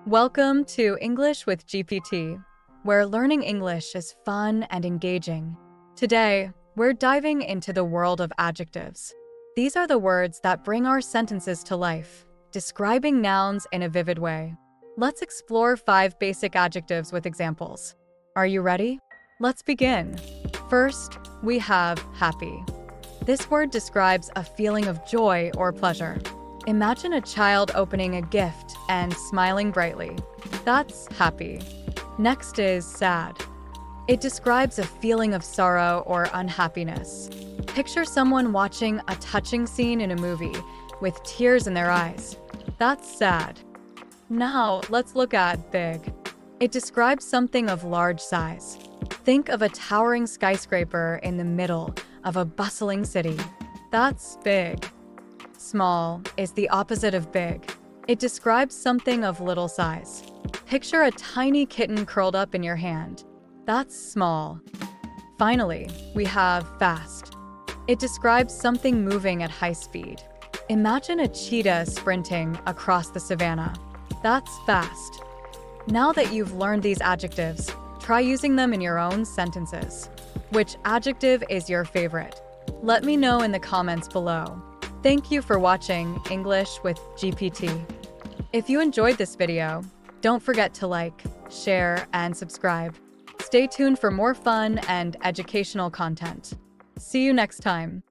Welcome to English with GPT, where learning English is fun and engaging. Today, we're diving into the world of adjectives. These are the words that bring our sentences to life, describing nouns in a vivid way. Let's explore 5 basic adjectives with examples. Are you ready? Let's begin. First, we have happy. This word describes a feeling of joy or pleasure. Imagine a child opening a gift and smiling brightly. That's happy. Next is sad. It describes a feeling of sorrow or unhappiness. Picture someone watching a touching scene in a movie with tears in their eyes. That's sad. Now, let's look at big. It describes something of large size. Think of a towering skyscraper in the middle of a bustling city. That's big. Small is the opposite of big. It describes something of little size. Picture a tiny kitten curled up in your hand. That's small. Finally, we have fast. It describes something moving at high speed. Imagine a cheetah sprinting across the savannah. That's fast. Now that you've learned these adjectives, try using them in your own sentences. Which adjective is your favorite? Let me know in the comments below. Thank you for watching English with GPT. If you enjoyed this video, don't forget to like, share, and subscribe. Stay tuned for more fun and educational content. See you next time.